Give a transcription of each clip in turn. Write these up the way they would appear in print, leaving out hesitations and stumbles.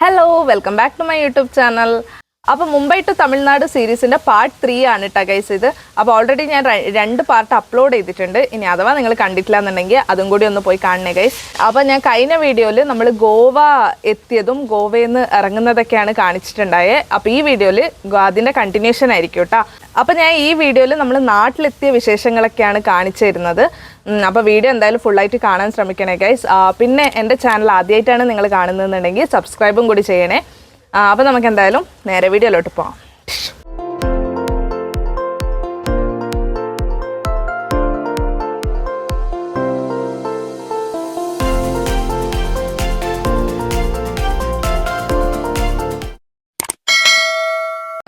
Hello welcome back to my YouTube channel. അപ്പോൾ Mumbai to Tamil Nadu സീരീസിൻ്റെ part 3 ആണ് കേട്ടോ ഗൈസ് ഇത്. അപ്പോൾ ഓൾറെഡി ഞാൻ 2 പാർട്ട് അപ്ലോഡ് ചെയ്തിട്ടുണ്ട്. ഇനി അഥവാ നിങ്ങൾ കണ്ടിട്ടില്ല എന്നുണ്ടെങ്കിൽ അതും കൂടി ഒന്ന് പോയി കാണണേ ഗൈസ്. അപ്പോൾ ഞാൻ കഴിഞ്ഞ വീഡിയോയിൽ നമ്മൾ ഗോവ എത്തിയതും ഗോവയിൽ നിന്ന് ഇറങ്ങുന്നതൊക്കെയാണ് കാണിച്ചിട്ടുണ്ടായത്. അപ്പോൾ ഈ വീഡിയോയിൽ അതിൻ്റെ കണ്ടിന്യൂഷൻ ആയിരിക്കും കേട്ടോ. അപ്പോൾ ഞാൻ ഈ വീഡിയോയിൽ നമ്മൾ നാട്ടിലെത്തിയ വിശേഷങ്ങളൊക്കെയാണ് കാണിച്ചു തരുന്നത്. അപ്പോൾ വീഡിയോ എന്തായാലും ഫുള്ളായിട്ട് കാണാൻ ശ്രമിക്കണേ ഗൈസ്. പിന്നെ എൻ്റെ ചാനൽ ആദ്യമായിട്ടാണ് നിങ്ങൾ കാണുന്നതെന്നുണ്ടെങ്കിൽ സബ്സ്ക്രൈബും കൂടി ചെയ്യണേ. അപ്പോൾ നമുക്ക് എന്തായാലും നേരെ വീഡിയോയിലോട്ട് പോകാം.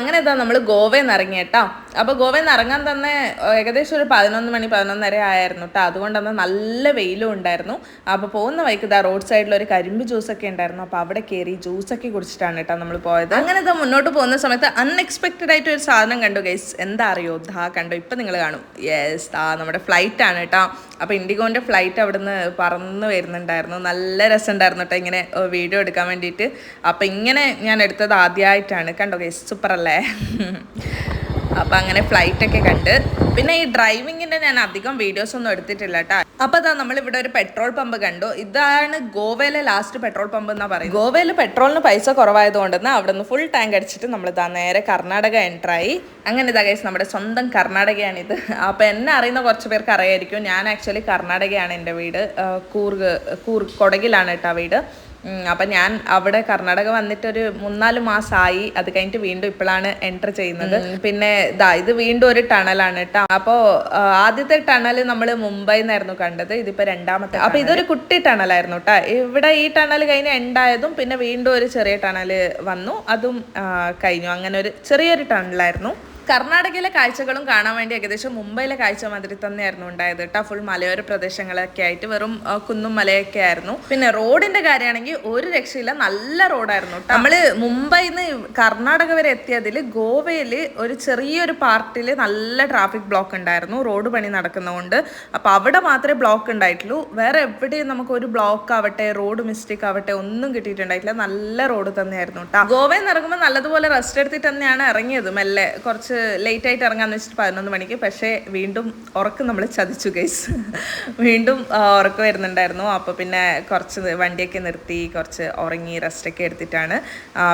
അങ്ങനെ ഇതാ നമ്മൾ ഗോവയിൽ നിന്ന് ഇറങ്ങി കേട്ടോ. അപ്പോൾ ഗോവയിൽ നിന്ന് ഇറങ്ങാൻ തന്നെ ഏകദേശം ഒരു 11:30 ആയിരുന്നു കേട്ടോ. അതുകൊണ്ട് തന്നെ നല്ല വെയിലും ഉണ്ടായിരുന്നു. അപ്പോൾ പോകുന്ന വഴിക്ക് ഇതാ റോഡ് സൈഡിൽ ഒരു കരിമ്പ് ജ്യൂസൊക്കെ ഉണ്ടായിരുന്നു. അപ്പോൾ അവിടെ കയറി ജ്യൂസൊക്കെ കുടിച്ചിട്ടാണ് കേട്ടോ നമ്മൾ പോയത്. അങ്ങനെ ഇതാ മുന്നോട്ട് പോകുന്ന സമയത്ത് അൺഎക്സ്പെക്റ്റഡ് ആയിട്ട് ഒരു സാധനം കണ്ടു ഗൈസ്. എന്താ അറിയോ, കണ്ടോ, ഇപ്പം നിങ്ങൾ കാണും. യെസ്, നമ്മുടെ ഫ്ലൈറ്റ് ആണ് കേട്ടോ. അപ്പോൾ ഇൻഡിഗോൻ്റെ ഫ്ലൈറ്റ് അവിടുന്ന് പറന്ന് വരുന്നുണ്ടായിരുന്നു. നല്ല രസമുണ്ടായിരുന്നു കേട്ടോ ഇങ്ങനെ വീഡിയോ എടുക്കാൻ വേണ്ടിയിട്ട്. അപ്പോൾ ഇങ്ങനെ ഞാൻ എടുത്തത് ആദ്യമായിട്ടാണ്. കണ്ടോ ഗൈസ്, സൂപ്പർ അല്ലേ? അപ്പം അങ്ങനെ ഫ്ലൈറ്റൊക്കെ കണ്ട്. പിന്നെ ഈ ഡ്രൈവിങ്ങിൻ്റെ ഞാൻ അധികം വീഡിയോസ് ഒന്നും എടുത്തിട്ടില്ല കേട്ടോ. അപ്പോൾ അതാ നമ്മളിവിടെ ഒരു പെട്രോൾ പമ്പ് കണ്ടു. ഇതാണ് ഗോവയിലെ ലാസ്റ്റ് പെട്രോൾ പമ്പ് എന്നാ പറയുന്നത്. ഗോവയിൽ പെട്രോളിന് പൈസ കുറവായതുകൊണ്ടെന്ന് അവിടെ നിന്ന് ഫുൾ ടാങ്ക് അടിച്ചിട്ട് നമ്മൾ ഇതാ നേരെ കർണാടക എൻട്രായി. അങ്ങനെ ഇതാ ഗൈസ്, നമ്മുടെ സ്വന്തം കർണാടകയാണിത്. അപ്പോൾ എന്നെ അറിയുന്ന കുറച്ച് പേർക്ക് അറിയായിരിക്കും. ഞാൻ ആക്ച്വലി കർണാടകയാണ് എൻ്റെ വീട്. കൊടകിലാണ് കേട്ടോ വീട്. അപ്പം ഞാൻ അവിടെ കർണാടക വന്നിട്ടൊരു 3-4 മാസമായി. അത് കഴിഞ്ഞിട്ട് വീണ്ടും ഇപ്പോഴാണ് എൻ്റർ ചെയ്യുന്നത്. പിന്നെ ഇത് വീണ്ടും ഒരു ടണലാണ് കേട്ടോ. അപ്പോൾ ആദ്യത്തെ ടണൽ നമ്മൾ മുംബൈയിൽ നിന്നായിരുന്നു കണ്ടത്. ഇതിപ്പോൾ രണ്ടാമത്തെ. അപ്പോൾ ഇതൊരു കുട്ടി ടണലായിരുന്നു കേട്ടോ. ഇവിടെ ഈ ടണൽ കഴിഞ്ഞ് എൻഡായതും പിന്നെ വീണ്ടും ഒരു ചെറിയ ടണൽ വന്നു, അതും കഴിഞ്ഞു. അങ്ങനെ ഒരു ചെറിയൊരു ടണലായിരുന്നു. കർണാടകയിലെ കാഴ്ചകളും കാണാൻ വേണ്ടി ഏകദേശം മുംബൈയിലെ കാഴ്ച മാതിരി തന്നെയായിരുന്നു ഉണ്ടായത് കേട്ടോ. ഫുൾ മലയോര പ്രദേശങ്ങളൊക്കെ ആയിട്ട് വെറും കുന്നും മലയൊക്കെ ആയിരുന്നു. പിന്നെ റോഡിന്റെ കാര്യമാണെങ്കിൽ ഒരു രക്ഷയില്ല, നല്ല റോഡായിരുന്നു കേട്ടോ. നമ്മള് മുംബൈയിൽ നിന്ന് കർണാടക വരെ എത്തിയതിൽ ഗോവയിൽ ഒരു ചെറിയൊരു പാർട്ടിൽ നല്ല ട്രാഫിക് ബ്ലോക്ക് ഉണ്ടായിരുന്നു, റോഡ് പണി നടക്കുന്നതുകൊണ്ട്. അപ്പൊ അവിടെ മാത്രമേ ബ്ലോക്ക് ഉണ്ടായിട്ടുള്ളൂ. വേറെ എവിടെയും നമുക്ക് ഒരു ബ്ലോക്ക് ആവട്ടെ, റോഡ് മിസ്റ്റേക്ക് ആവട്ടെ ഒന്നും കിട്ടിയിട്ടുണ്ടായിട്ടില്ല. നല്ല റോഡ് തന്നെയായിരുന്നു കേട്ടോ. ഗോവയിൽ നിന്ന് ഇറങ്ങുമ്പോൾ നല്ലതുപോലെ റെസ്റ്റ് എടുത്തിട്ട് തന്നെയാണ് ഇറങ്ങിയത്. മെല്ലെ കുറച്ച് ലേറ്റ് ആയിട്ട് ഇറങ്ങാന്ന് വെച്ചിട്ട് 11 മണിക്ക്. പക്ഷേ വീണ്ടും ഉറക്കം നമ്മൾ ചതിച്ചു ഗൈസ്. വീണ്ടും ഉറക്കം വരുന്നുണ്ടായിരുന്നു. അപ്പോൾ പിന്നെ കുറച്ച് വണ്ടിയൊക്കെ നിർത്തി കുറച്ച് ഉറങ്ങി റെസ്റ്റൊക്കെ എടുത്തിട്ടാണ്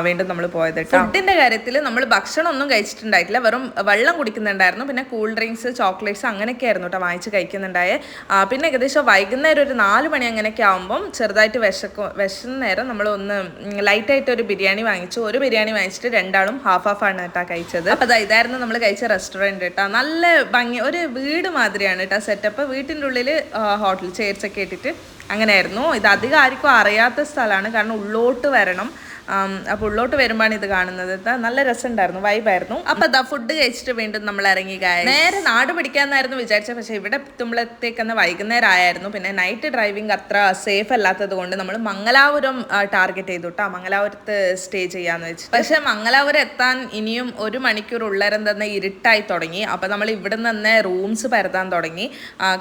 വീണ്ടും നമ്മൾ പോയത് കേട്ടോ. ഫുഡിൻ്റെ കാര്യത്തിൽ നമ്മൾ ഭക്ഷണം ഒന്നും കഴിച്ചിട്ടുണ്ടായിട്ടില്ല, വെറും വെള്ളം കുടിക്കുന്നുണ്ടായിരുന്നു. പിന്നെ കൂൾ ഡ്രിങ്ക്സ്, ചോക്ലേറ്റ്സ് അങ്ങനെയൊക്കെ ആയിരുന്നു കേട്ടോ വാങ്ങിച്ച് കഴിക്കുന്നുണ്ടായേ. പിന്നെ ഏകദേശം വൈകുന്നേരം ഒരു 4 മണി അങ്ങനെയൊക്കെ ആകുമ്പം ചെറുതായിട്ട് വിശന്ന നേരം നമ്മൾ ഒന്ന് ലൈറ്റായിട്ട് ഒരു ബിരിയാണി വാങ്ങിച്ചു. ഒരു ബിരിയാണി വാങ്ങിച്ചിട്ട് രണ്ടാളും ഹാഫ് ആണ് കേട്ടോ കഴിച്ചത്. അപ്പോൾ ഇതായിരുന്നു നമ്മൾ കഴിച്ച റെസ്റ്റോറൻറ്റ് കേട്ടോ. നല്ല ഭംഗി, ഒരു വീട് മാതിരിയാണ് കേട്ടോ സെറ്റപ്പ്. വീട്ടിൻ്റെ ഉള്ളിൽ ഹോട്ടൽ ചെയർസ് ഒക്കെ ഇട്ടിട്ട് അങ്ങനെയായിരുന്നു. ഇത് അധികം ആർക്കും അറിയാത്ത സ്ഥലമാണ്, കാരണം ഉള്ളോട്ട് വരണം. അപ്പോൾ ഉള്ളോട്ട് വരുമ്പോഴാണ് ഇത് കാണുന്നത്. നല്ല രസമുണ്ടായിരുന്നു, വൈബായിരുന്നു. അപ്പോൾ അതാ ഫുഡ് കഴിച്ചിട്ട് വീണ്ടും നമ്മൾ ഇറങ്ങി നേരെ നാട് പിടിക്കാമെന്നായിരുന്നു വിചാരിച്ചത്. പക്ഷേ ഇവിടെ നമ്മളത്തേക്കെന്ന് വൈകുന്നേരം ആയിരുന്നു. പിന്നെ നൈറ്റ് ഡ്രൈവിംഗ് അത്ര സേഫ് അല്ലാത്തത് കൊണ്ട് നമ്മൾ മംഗലാപുരം ടാർഗറ്റ് ചെയ്തു കേട്ടോ. മംഗലാപുരത്ത് സ്റ്റേ ചെയ്യാന്ന് വെച്ചിട്ട്. പക്ഷേ മംഗലാപുരം എത്താൻ ഇനിയും 1 മണിക്കൂർ ഉള്ളേരം തന്നെ ഇരുട്ടായി തുടങ്ങി. അപ്പോൾ നമ്മൾ ഇവിടെ നിന്ന് തന്നെ റൂംസ് പരതാൻ തുടങ്ങി.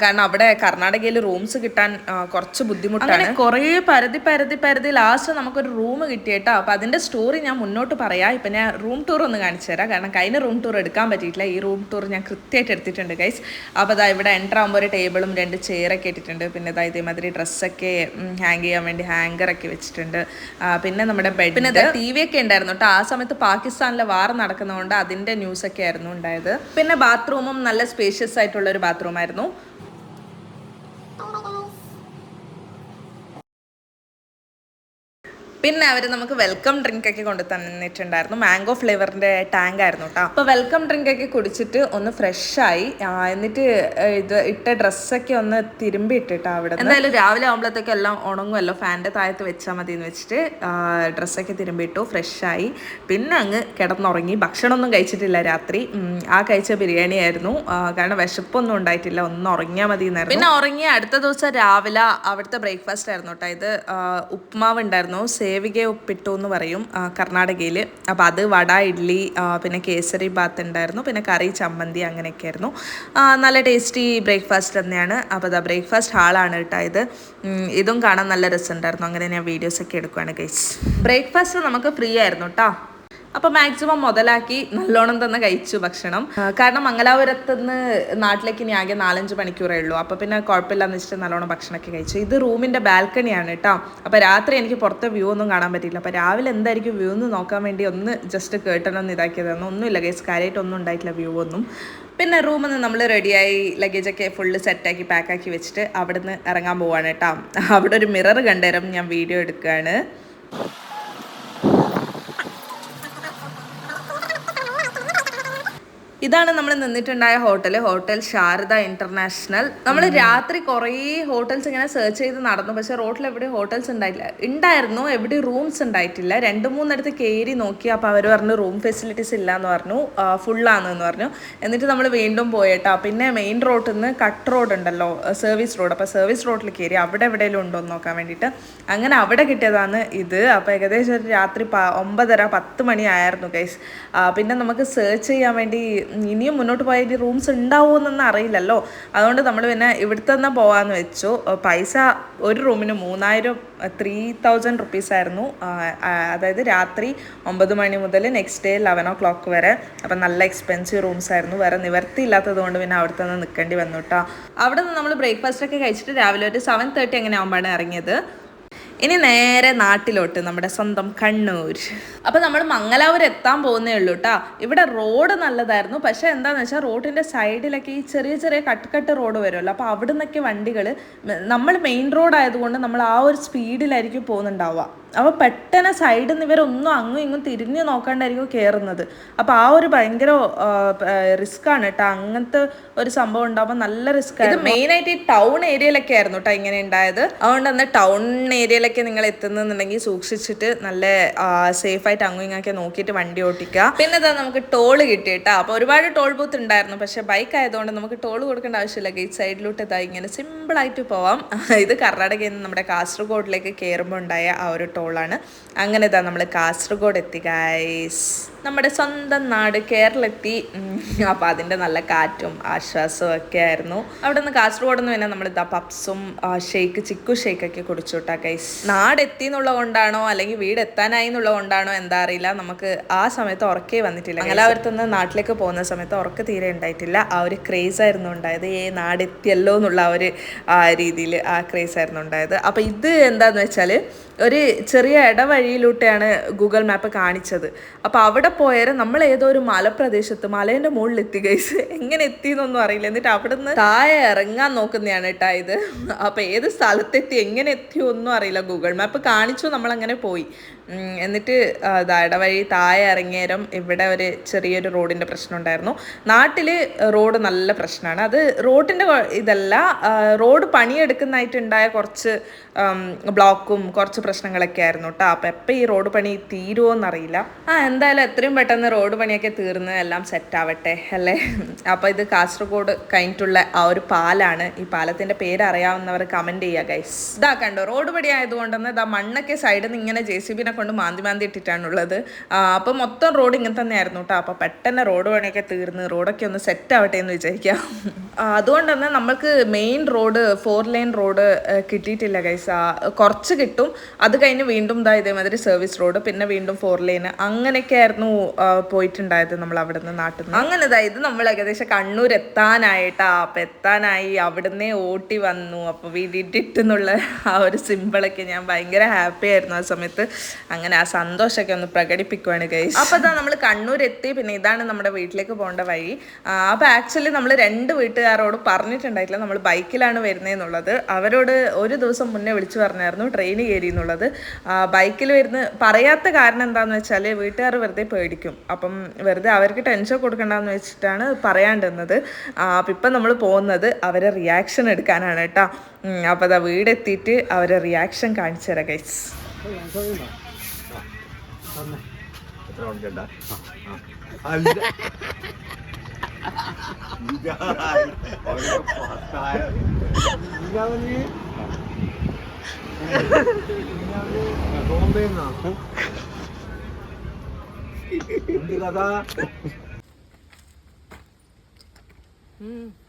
കാരണം അവിടെ കർണാടകയിൽ റൂംസ് കിട്ടാൻ കുറച്ച് ബുദ്ധിമുട്ടാണ്. കുറേ പരതി ലാസ്റ്റ് നമുക്കൊരു റൂം കിട്ടിയിട്ടോ. അപ്പോൾ അതിൻ്റെ സ്റ്റോറി ഞാൻ മുന്നോട്ട് പറയാം. ഇപ്പം ഞാൻ റൂം ടൂർ ഒന്ന് കാണിച്ചു തരാം, കാരണം കഴിഞ്ഞ റൂം ടൂർ എടുക്കാൻ പറ്റിയിട്ടില്ല. ഈ റൂം ടൂർ ഞാൻ കൃത്യമായിട്ട് എടുത്തിട്ടുണ്ട് ഗൈസ്. അപ്പോൾ അതാ ഇവിടെ എൻ്റർ ആകുമ്പോൾ ഒരു ടേബിളും 2 ചെയറൊക്കെ ഇട്ടിട്ടുണ്ട്. പിന്നെ ഇതേമാതിരി ഡ്രസ്സൊക്കെ ഹാങ് ചെയ്യാൻ വേണ്ടി ഹാങ്കറൊക്കെ വെച്ചിട്ടുണ്ട്. പിന്നെ നമ്മുടെ ബെഡ്, പിന്നെ TV ഒക്കെ ഉണ്ടായിരുന്നു കേട്ടോ. ആ സമയത്ത് പാകിസ്ഥാനിലെ വാർ നടക്കുന്നതുകൊണ്ട് അതിൻ്റെ ന്യൂസൊക്കെ ആയിരുന്നു ഉണ്ടായത്. പിന്നെ ബാത്റൂമും നല്ല സ്പേഷ്യസ് ആയിട്ടുള്ള ഒരു ബാത്റൂമായിരുന്നു. പിന്നെ അവർ നമുക്ക് വെൽക്കം ഡ്രിങ്ക് ഒക്കെ കൊണ്ട് തന്നിട്ടുണ്ടായിരുന്നു. മാംഗോ ഫ്ലേവറിൻ്റെ ടാങ്ക് ആയിരുന്നു കേട്ടോ. അപ്പോൾ വെൽക്കം ഡ്രിങ്ക് ഒക്കെ കുടിച്ചിട്ട് ഒന്ന് ഫ്രഷായി. എന്നിട്ട് ഇത് ഇട്ട ഡ്രസ്സൊക്കെ ഒന്ന് തിരുമ്പി ഇട്ടിട്ടോ. അവിടെ എന്തായാലും രാവിലെ ആകുമ്പോഴത്തേക്ക് എല്ലാം ഉണങ്ങുമല്ലോ, ഫാൻ്റെ താഴത്ത് വെച്ചാൽ മതി എന്ന് വെച്ചിട്ട് ഡ്രസ്സൊക്കെ തിരുമ്പിയിട്ടു, ഫ്രഷായി. പിന്നെ അങ്ങ് കിടന്നുറങ്ങി. ഭക്ഷണമൊന്നും കഴിച്ചിട്ടില്ല രാത്രി. ആ കഴിച്ച ബിരിയാണി ആയിരുന്നു, കാരണം വിശപ്പൊന്നും ഉണ്ടായിട്ടില്ല, ഒന്ന് ഉറങ്ങിയാൽ മതി എന്നായിരുന്നു. പിന്നെ ഉറങ്ങി അടുത്ത ദിവസം രാവിലെ അവിടുത്തെ ബ്രേക്ക്ഫാസ്റ്റ് ആയിരുന്നു കേട്ടോ. ഇത് ഉപ്മാവ് ഉണ്ടായിരുന്നു, സേവ് ഷേവിಗೆ ഉപ്പിട്ടു എന്ന് പറയും കർണാടകയിൽ. അപ്പോൾ അത് വട, ഇഡ്ഡലി, പിന്നെ കേസരി ബാത്ത് ഉണ്ടായിരുന്നു, പിന്നെ കറി, ചമ്മന്തി അങ്ങനെയൊക്കെ ആയിരുന്നു. നല്ല ടേസ്റ്റി ബ്രേക്ക്ഫാസ്റ്റ് തന്നെയാണ്. അപ്പോൾ അതാ ബ്രേക്ക്ഫാസ്റ്റ് ഹാളാണ് കേട്ടോ ഇത്. ഇതും കാണാൻ നല്ല രസമുണ്ടായിരുന്നു. അങ്ങനെ ഞാൻ വീഡിയോസൊക്കെ എടുക്കുകയാണ് ഗൈസ്. ബ്രേക്ക്ഫാസ്റ്റ് നമുക്ക് ഫ്രീ ആയിരുന്നു കേട്ടോ. അപ്പോൾ മാക്സിമം മുതലാക്കി നല്ലോണം തന്നെ കഴിച്ചു ഭക്ഷണം. കാരണം മംഗലാപുരത്ത് നിന്ന് നാട്ടിലേക്ക് ഇനി ആകെ 4-5 മണിക്കൂറേ ഉള്ളൂ. അപ്പോൾ പിന്നെ കുഴപ്പമില്ലാന്ന് വെച്ചിട്ട് നല്ലോണം ഭക്ഷണമൊക്കെ കഴിച്ചു. ഇത് റൂമിൻ്റെ ബാൽക്കണിയാണ് കേട്ടോ. അപ്പോൾ രാത്രി എനിക്ക് പുറത്തെ വ്യൂ ഒന്നും കാണാൻ പറ്റില്ല. അപ്പോൾ രാവിലെ എന്തായിരിക്കും വ്യൂ എന്ന് നോക്കാൻ വേണ്ടി ഒന്ന് ജസ്റ്റ് കേട്ടണമെന്ന് ഇതാക്കിയതാണ്. ഒന്നുമില്ല ഗൈസ്, കാര്യമായിട്ടൊന്നും ഉണ്ടായിട്ടില്ല വ്യൂ ഒന്നും. പിന്നെ റൂമിൽ നിന്ന് നമ്മൾ റെഡിയായി ലഗേജൊക്കെ ഫുള്ള് സെറ്റാക്കി പാക്കാക്കി വെച്ചിട്ട് അവിടെ നിന്ന് ഇറങ്ങാൻ പോവാണ് കേട്ടോ. അവിടെ ഒരു മിറർ കണ്ടുതരാം, ഞാൻ വീഡിയോ എടുക്കുകയാണ്. ഇതാണ് നമ്മൾ നിന്നിട്ടുണ്ടായ ഹോട്ടൽ ശാരദ ഇന്റർനാഷണൽ. നമ്മൾ രാത്രി കുറേ ഹോട്ടൽസ് ഇങ്ങനെ സെർച്ച് ചെയ്ത് നടന്നു, പക്ഷെ റോഡിൽ എവിടെയും ഹോട്ടൽസ് ഉണ്ടായിരുന്നു, എവിടെയും റൂംസ് ഉണ്ടായിട്ടില്ല. 2-3 കയറി നോക്കി. അപ്പോൾ അവർ പറഞ്ഞു റൂം ഫെസിലിറ്റീസ് ഇല്ല എന്ന് പറഞ്ഞു, ഫുള്ളാണെന്ന് പറഞ്ഞു. എന്നിട്ട് നമ്മൾ വീണ്ടും പോയിട്ടോ. പിന്നെ മെയിൻ റോഡിൽ നിന്ന് കട്ട് റോഡ് ഉണ്ടല്ലോ, സർവീസ് റോഡ്. അപ്പോൾ സർവീസ് റോഡിൽ കയറി അവിടെ എവിടെയെങ്കിലും ഉണ്ടോ എന്ന് നോക്കാൻ വേണ്ടിയിട്ട് അങ്ങനെ അവിടെ കിട്ടിയതാണ് ഇത്. അപ്പോൾ ഏകദേശം ഒരു രാത്രി 9:30-10 മണി ആയിരുന്നു ഗൈസ്. പിന്നെ നമുക്ക് സെർച്ച് ചെയ്യാൻ വേണ്ടി ഇനിയും മുന്നോട്ട് പോയാൽ റൂംസ് ഉണ്ടാവുമെന്നൊന്നും അറിയില്ലല്ലോ. അതുകൊണ്ട് നമ്മൾ പിന്നെ ഇവിടുത്തെ തന്നെ പോകാമെന്ന് വെച്ചു. പൈസ ഒരു റൂമിന് 3,000 റുപ്പീസ് ആയിരുന്നു. അതായത് രാത്രി 9 മണി മുതൽ നെക്സ്റ്റ് ഡേ 11 o'clock വരെ. അപ്പം നല്ല എക്സ്പെൻസീവ് റൂംസ് ആയിരുന്നു. വേറെ നിവർത്തി ഇല്ലാത്തത് കൊണ്ട് പിന്നെ അവിടെ തന്നെ നിൽക്കേണ്ടി വന്നു കേട്ടോ. അവിടെ നിന്ന് നമ്മൾ ബ്രേക്ക്ഫാസ്റ്റ് ഒക്കെ കഴിച്ചിട്ട് രാവിലെ ഒരു 7:30 അങ്ങനെ ആകുമ്പോഴാണ് ഇറങ്ങിയത്. ഇനി നേരെ നാട്ടിലോട്ട്, നമ്മുടെ സ്വന്തം കണ്ണൂർ. അപ്പോൾ നമ്മൾ മംഗലാപുരം എത്താൻ പോകുന്നേ ഉള്ളൂ കേട്ടോ. ഇവിടെ റോഡ് നല്ലതായിരുന്നു, പക്ഷേ എന്താണെന്ന് വെച്ചാൽ റോഡിൻ്റെ സൈഡിലൊക്കെ ഈ ചെറിയ കട്ട് റോഡ് വരുമല്ലോ. അപ്പോൾ അവിടെ നിന്നൊക്കെ വണ്ടികൾ, നമ്മൾ മെയിൻ റോഡ് ആയതുകൊണ്ട് നമ്മൾ ആ ഒരു സ്പീഡിലായിരിക്കും പോകുന്നുണ്ടാവുക. അപ്പോൾ പെട്ടെന്ന് സൈഡിൽ നിന്ന് ഇവരൊന്നും അങ്ങും ഇങ്ങും തിരിഞ്ഞു നോക്കാണ്ടായിരിക്കും കയറുന്നത്. അപ്പോൾ ആ ഒരു ഭയങ്കര റിസ്ക്കാണ് കേട്ടോ. അങ്ങനത്തെ ഒരു സംഭവം ഉണ്ടാകുമ്പോൾ നല്ല റിസ്ക്. ഇത് മെയിനായിട്ട് ഈ ടൗൺ ഏരിയയിലൊക്കെ ആയിരുന്നു കേട്ടോ ഇങ്ങനെ ഉണ്ടായത്. അതുകൊണ്ട് തന്നെ ടൗൺ ഏരിയയിലൊക്കെ നിങ്ങൾ എത്തുന്നുണ്ടെങ്കിൽ സൂക്ഷിച്ചിട്ട് നല്ല സേഫായിട്ട് അങ്ങും ഇങ്ങൊക്കെ നോക്കിയിട്ട് വണ്ടി ഓട്ടിക്കുക. പിന്നെ ഇതാ നമുക്ക് ടോൾ കിട്ടി കേട്ടോ. അപ്പോൾ ഒരുപാട് ടോൾ ബൂത്ത് ഉണ്ടായിരുന്നു, പക്ഷേ ബൈക്ക് ആയതുകൊണ്ട് നമുക്ക് ടോൾ കൊടുക്കേണ്ട ആവശ്യമില്ല. ഗേറ്റ് സൈഡിലോട്ട് ഇതാ ഇങ്ങനെ സിമ്പിളായിട്ട് പോവാം. ഇത് കർണാടകയിൽ നിന്ന് നമ്മുടെ കാസർഗോഡിലേക്ക് കയറുമ്പോൾ ഉണ്ടായ ആ ഒരു ടോളാണ്. അങ്ങനെ ഇതാ നമ്മൾ കാസർഗോഡ് എത്തി ഗൈസ്. നമ്മുടെ സ്വന്തം നാട് കേരളെത്തി. അപ്പോൾ അതിൻ്റെ നല്ല കാറ്റും ആശ്വാസവും ഒക്കെ ആയിരുന്നു. അവിടെ നിന്ന് കാസർഗോഡ് നിന്ന് പിന്നെ നമ്മളിതാ പപ്സും ചിക്കു ഷേക്കൊക്കെ കുടിച്ചു കേട്ടാ ഗൈസ്. നാടെത്തി എന്നുള്ളത് കൊണ്ടാണോ അല്ലെങ്കിൽ വീട് എത്താനായി എന്നുള്ളത് കൊണ്ടാണോ എന്താ അറിയില്ല, നമുക്ക് ആ സമയത്ത് ഉറക്കേ വന്നിട്ടില്ല. മംഗലാപുരത്തുനിന്ന് നാട്ടിലേക്ക് പോകുന്ന സമയത്ത് ഉറക്ക തീരെ ഉണ്ടായിട്ടില്ല. ആ ഒരു ക്രേസ് ആയിരുന്നു ഉണ്ടായത്. നാടെത്തിയല്ലോ എന്നുള്ള ആ ഒരു രീതിയിൽ ആ ക്രേസ് ആയിരുന്നു ഉണ്ടായത്. അപ്പോൾ ഇത് എന്താണെന്ന് വെച്ചാൽ ഒരു ചെറിയ ഇടവഴിയിലൂടെയാണ് ഗൂഗിൾ മാപ്പ് കാണിച്ചത്. അപ്പോൾ അവിടെ പോയാൽ നമ്മൾ ഏതോ ഒരു മലപ്രദേശത്ത് മലേൻ്റെ മുകളിൽ എത്തി ഗൈസ്. എങ്ങനെ എത്തിയെന്നൊന്നും അറിയില്ല. എന്നിട്ട് അവിടെ നിന്ന് താഴെ ഇറങ്ങാൻ നോക്കുന്നതാണ് കേട്ടോ ഇത്. അപ്പോൾ ഏത് സ്ഥലത്തെത്തി എങ്ങനെ എത്തിയോ ഒന്നും അറിയില്ല. ഗൂഗിൾ മാപ്പ് കാണിച്ചു, നമ്മളങ്ങനെ പോയി. എന്നിട്ട് ഇടവഴി താഴെ ഇറങ്ങിയേരം ഇവിടെ ഒരു ചെറിയൊരു റോഡിൻ്റെ പ്രശ്നം ഉണ്ടായിരുന്നു. നാട്ടിൽ റോഡ് നല്ല പ്രശ്നമാണ്. അത് റോഡിൻ്റെ ഇതല്ല, റോഡ് പണിയെടുക്കുന്നതായിട്ടുണ്ടായ കുറച്ച് ബ്ലോക്കും കുറച്ച് പ്രശ്നങ്ങളൊക്കെ ആയിരുന്നു കേട്ടോ. അപ്പോൾ എപ്പോൾ ഈ റോഡ് പണി തീരുമോ എന്നറിയില്ല. എന്തായാലും എത്രയും പെട്ടെന്ന് റോഡ് പണിയൊക്കെ തീർന്ന് എല്ലാം സെറ്റാവട്ടെ അല്ലേ. അപ്പോൾ ഇത് കാസർഗോഡ് കഴിഞ്ഞിട്ടുള്ള ആ ഒരു പാലാണ്. ഈ പാലത്തിൻ്റെ പേര് അറിയാവുന്നവർ കമൻറ്റ് ചെയ്യുക ഗൈസ്. ഇതാ കണ്ടോ, റോഡ് പണി ആയതുകൊണ്ട് തന്നെ ഇതാ മണ്ണൊക്കെ സൈഡിൽ നിന്ന് ഇങ്ങനെ JCB കൊണ്ട് മാന്തി ഇട്ടിട്ടാണുള്ളത്. അപ്പോൾ മൊത്തം റോഡ് ഇങ്ങനെ തന്നെ ആയിരുന്നു കേട്ടോ. അപ്പോൾ പെട്ടെന്ന് റോഡ് പണിയൊക്കെ തീർന്ന് റോഡൊക്കെ ഒന്ന് സെറ്റ് ആവട്ടെ എന്ന് വിചാരിക്കാം. അതുകൊണ്ട് തന്നെ നമ്മൾക്ക് മെയിൻ റോഡ് 4 lane റോഡ് കിട്ടിയിട്ടില്ല ഗൈസ്. കുറച്ച് കിട്ടും, അത് കഴിഞ്ഞ് വീണ്ടും ഇതേമാതിരി സർവീസ് റോഡ്, പിന്നെ വീണ്ടും 4 lane അങ്ങനെയൊക്കെ ആയിരുന്നു പോയിട്ടുണ്ടായത് നമ്മൾ അവിടെ നിന്ന് നാട്ടിൽ നിന്ന്. അങ്ങനെ ഇത് നമ്മൾ ഏകദേശം കണ്ണൂർ എത്താനായിട്ടാ. അപ്പം എത്താനായി, അവിടുന്ന് ഓട്ടി വന്നു. അപ്പോൾ വീട്ടിട്ടെന്നുള്ള ആ ഒരു സിമ്പിളൊക്കെ ഞാൻ ഭയങ്കര ഹാപ്പി ആയിരുന്നു ആ സമയത്ത്. അങ്ങനെ ആ സന്തോഷമൊക്കെ ഒന്ന് പ്രകടിപ്പിക്കുവാണ് ഗൈസ്. അപ്പോൾ നമ്മൾ കണ്ണൂർ എത്തി. പിന്നെ ഇതാണ് നമ്മുടെ വീട്ടിലേക്ക് പോകേണ്ട വഴി. അപ്പോൾ ആക്ച്വലി നമ്മൾ 2 വീട്ടുകാരോട് പറഞ്ഞിട്ടുണ്ടായിട്ടില്ല നമ്മൾ ബൈക്കിലാണ് വരുന്നതെന്നുള്ളത്. അവരോട് ഒരു ദിവസം മുന്നേ വിളിച്ചു പറഞ്ഞായിരുന്നു ട്രെയിൻ കയറി എന്നുള്ളത്. ബൈക്കിൽ വരുന്ന പറയാത്ത കാരണം എന്താണെന്ന് വെച്ചാൽ വീട്ടുകാർ വെറുതെ പേടിക്കും. അപ്പം വെറുതെ അവർക്ക് ടെൻഷൻ കൊടുക്കണ്ടെന്ന് വെച്ചിട്ടാണ് പറയാണ്ടിരുന്നത്. അപ്പം ഇപ്പം നമ്മൾ പോകുന്നത് അവരെ റിയാക്ഷൻ എടുക്കാനാണ് കേട്ടോ. അപ്പോൾ അതാ വീടെത്തിയിട്ട് അവരെ റിയാക്ഷൻ കാണിച്ചു തരാം ഗൈസ്.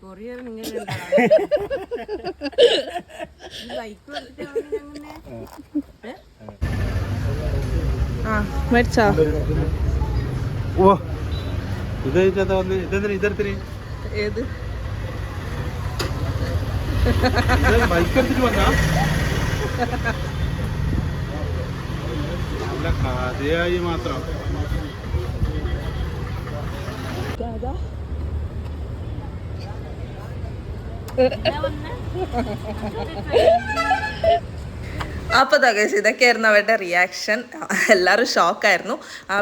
കൊറിയർ മേടിച്ചോ ഓ ഇത് ഇതെന്തിന് ഏത് ബൈക്ക് എടുത്തിട്ട് വന്നാ നല്ല കഥയായി മാത്രം. അപ്പോൾ തകേശ് ഇതൊക്കെയായിരുന്നു അവരുടെ റിയാക്ഷൻ. എല്ലാവരും ഷോക്കായിരുന്നു.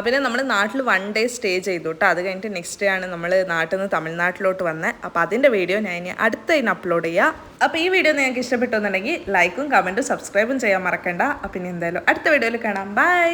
പിന്നെ നമ്മൾ നാട്ടിൽ 1 ഡേ സ്റ്റേ ചെയ്തു കേട്ടോ. അത് കഴിഞ്ഞിട്ട് നെക്സ്റ്റ് ഡേ ആണ് നമ്മൾ നാട്ടിൽ നിന്ന് തമിഴ്നാട്ടിലോട്ട് വന്നത്. അപ്പോൾ അതിൻ്റെ വീഡിയോ ഞാൻ ഇനി അടുത്തതിന് അപ്ലോഡ് ചെയ്യാം. അപ്പോൾ ഈ വീഡിയോ നിങ്ങൾക്ക് ഇഷ്ടപ്പെട്ടെന്നുണ്ടെങ്കിൽ ലൈക്കും കമൻറ്റും സബ്സ്ക്രൈബും ചെയ്യാൻ മറക്കണ്ട. അപ്പം ഇനി എന്തായാലും അടുത്ത വീഡിയോയിൽ കാണാം. ബൈ.